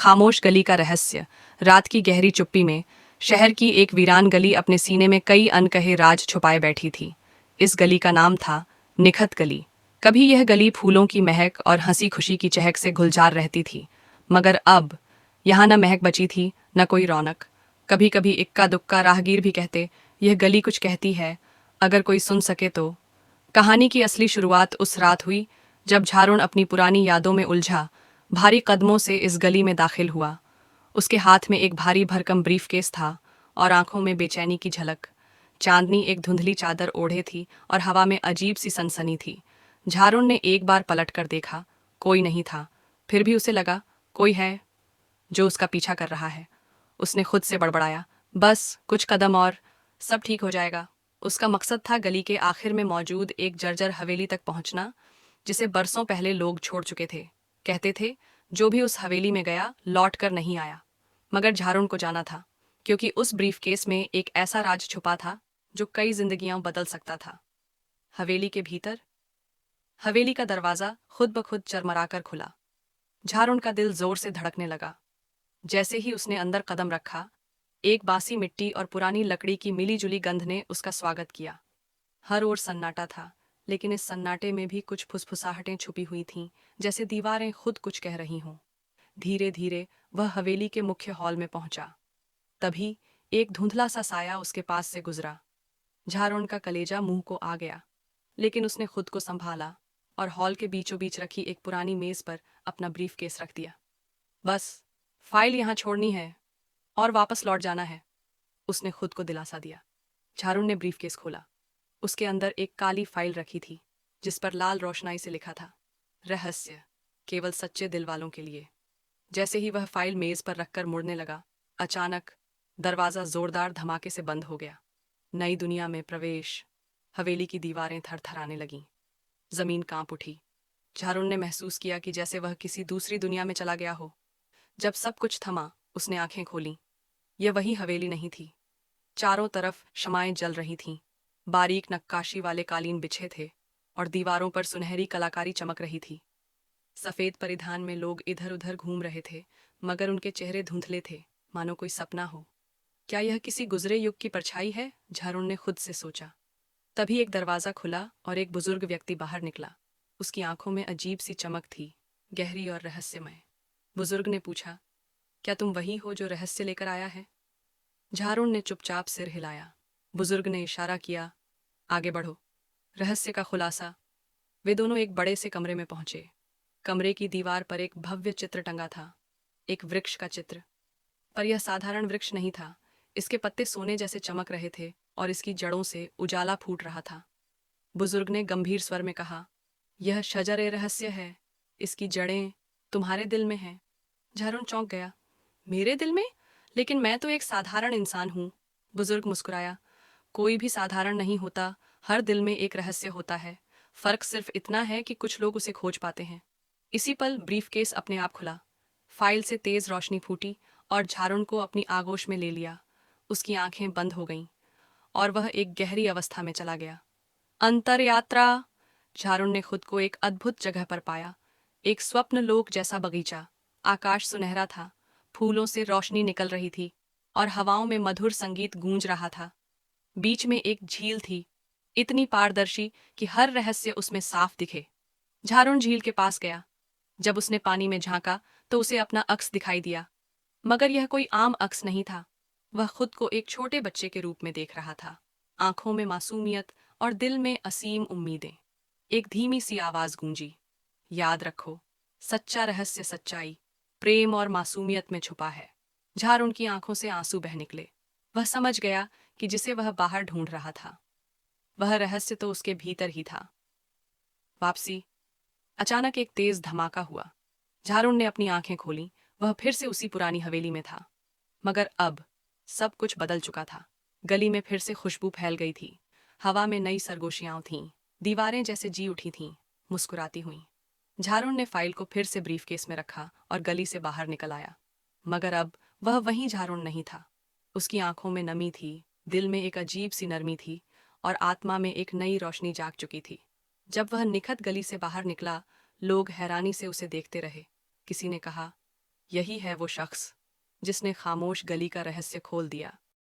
खामोश गली का रहस्य। रात की गहरी चुप्पी में शहर की एक वीरान गली अपने सीने में कई अनकहे राज छुपाए बैठी थी। इस गली का नाम था निखत गली। कभी यह गली फूलों की महक और हंसी खुशी की चहक से गुलजार रहती थी, मगर अब यहाँ न महक बची थी, न कोई रौनक। कभी कभी इक्का दुक्का राहगीर भी कहते, यह गली कुछ कहती है, अगर कोई सुन सके तो। कहानी की असली शुरुआत उस रात हुई जब झारुण अपनी पुरानी यादों में उलझा भारी कदमों से इस गली में दाखिल हुआ। उसके हाथ में एक भारी भरकम ब्रीफकेस था और आंखों में बेचैनी की झलक। चांदनी एक धुंधली चादर ओढ़े थी और हवा में अजीब सी सनसनी थी। झारुण ने एक बार पलट कर देखा, कोई नहीं था। फिर भी उसे लगा कोई है जो उसका पीछा कर रहा है। उसने खुद से बड़बड़ाया, बस कुछ कदम और सब ठीक हो जाएगा। उसका मकसद था गली के आखिर में मौजूद एक जर्जर हवेली तक पहुंचना, जिसे बरसों पहले लोग छोड़ चुके थे। कहते थे जो भी उस हवेली में गया लौट कर नहीं आया। मगर झारुण को जाना था, क्योंकि उस ब्रीफकेस में एक ऐसा राज छुपा था जो कई जिंदगियां बदल सकता था। हवेली के भीतर हवेली का दरवाजा खुद ब खुद चरमराकर खुला। झारुण का दिल जोर से धड़कने लगा। जैसे ही उसने अंदर कदम रखा, एक बासी मिट्टी और पुरानी लकड़ी की मिली जुली गंध ने उसका स्वागत किया। हर ओर सन्नाटा था, लेकिन इस सन्नाटे में भी कुछ फुसफुसाहटें छुपी हुई थीं, जैसे दीवारें खुद कुछ कह रही हों। धीरे धीरे वह हवेली के मुख्य हॉल में पहुंचा। तभी एक धुंधला सा साया उसके पास से गुजरा। झारुण का कलेजा मुंह को आ गया, लेकिन उसने खुद को संभाला और हॉल के बीचों बीच रखी एक पुरानी मेज पर अपना ब्रीफकेस रख दिया। बस फाइल यहाँ छोड़नी है और वापस लौट जाना है, उसने खुद को दिलासा दिया। झारुण ने ब्रीफकेस खोला। उसके अंदर एक काली फाइल रखी थी, जिस पर लाल रोशनाई से लिखा था, रहस्य केवल सच्चे दिल वालों के लिए। जैसे ही वह फाइल मेज पर रखकर मुड़ने लगा, अचानक दरवाजा जोरदार धमाके से बंद हो गया। नई दुनिया में प्रवेश। हवेली की दीवारें थरथराने लगीं। जमीन कांप उठी। झारुण ने महसूस किया कि जैसे वह किसी दूसरी दुनिया में चला गया हो। जब सब कुछ थमा, उसने आंखें खोलीं। यह वही हवेली नहीं थी। चारों तरफ शमाएं जल रही थीं। बारीक नक्काशी वाले कालीन बिछे थे और दीवारों पर सुनहरी कलाकारी चमक रही थी। सफेद परिधान में लोग इधर उधर घूम रहे थे, मगर उनके चेहरे धुंधले थे, मानो कोई सपना हो। क्या यह किसी गुजरे युग की परछाई है? झारुण ने खुद से सोचा। तभी एक दरवाजा खुला और एक बुजुर्ग व्यक्ति बाहर निकला। उसकी आंखों में अजीब सी चमक थी, गहरी और रहस्यमय। बुजुर्ग ने पूछा, क्या तुम वही हो जो रहस्य लेकर आया है? झारुण ने चुपचाप सिर हिलाया। बुजुर्ग ने इशारा किया, आगे बढ़ो। रहस्य का खुलासा। वे दोनों एक बड़े से कमरे में पहुंचे। कमरे की दीवार पर एक भव्य चित्र टंगा था, एक वृक्ष का चित्र। पर यह साधारण वृक्ष नहीं था। इसके पत्ते सोने जैसे चमक रहे थे और इसकी जड़ों से उजाला फूट रहा था। बुजुर्ग ने गंभीर स्वर में कहा, यह शजर-ए रहस्य है। इसकी जड़ें तुम्हारे दिल में हैं। झारुण चौंक गया, मेरे दिल में? लेकिन मैं तो एक साधारण इंसान हूँ। बुजुर्ग मुस्कुराया, कोई भी साधारण नहीं होता। हर दिल में एक रहस्य होता है। फर्क सिर्फ इतना है कि कुछ लोग उसे खोज पाते हैं। इसी पल ब्रीफकेस अपने आप खुला। फाइल से तेज रोशनी फूटी और झारुण को अपनी आगोश में ले लिया। उसकी आंखें बंद हो गईं और वह एक गहरी अवस्था में चला गया। अंतर यात्रा। झारुण ने खुद को एक अद्भुत जगह पर पाया। एक स्वप्न लोक जैसा बगीचा। आकाश सुनहरा था, फूलों से रोशनी निकल रही थी और हवाओं में मधुर संगीत गूंज रहा था। बीच में एक झील थी, इतनी पारदर्शी कि हर रहस्य उसमें साफ दिखे। झारुण झील के पास गया। जब उसने पानी में झांका तो उसे अपना अक्स दिखाई दिया, मगर यह कोई आम अक्स नहीं था। वह खुद को एक छोटे बच्चे के रूप में देख रहा था, आंखों में मासूमियत और दिल में असीम उम्मीदें। एक धीमी सी आवाज गूंजी, याद रखो, सच्चा रहस्य सच्चाई, प्रेम और मासूमियत में छुपा है। झारुण की आंखों से आंसू बह निकले। वह समझ गया कि जिसे वह बाहर ढूंढ रहा था, वह रहस्य तो उसके भीतर ही था। वापसी। अचानक एक तेज धमाका हुआ। झारुण ने अपनी आंखें खोलीं। वह फिर से उसी पुरानी हवेली में था, मगर अब सब कुछ बदल चुका था। गली में फिर से खुशबू फैल गई थी। हवा में नई सरगोशियां थीं। दीवारें जैसे जी उठी थीं, मुस्कुराती हुईं। झारुण ने फाइल को फिर से ब्रीफकेस में रखा और गली से बाहर निकल आया। मगर अब वह वही झारुण नहीं था। उसकी आंखों में नमी थी, दिल में एक अजीब सी नरमी थी और आत्मा में एक नई रोशनी जाग चुकी थी। जब वह निखत गली से बाहर निकला, लोग हैरानी से उसे देखते रहे। किसी ने कहा, यही है वो शख्स जिसने खामोश गली का रहस्य खोल दिया।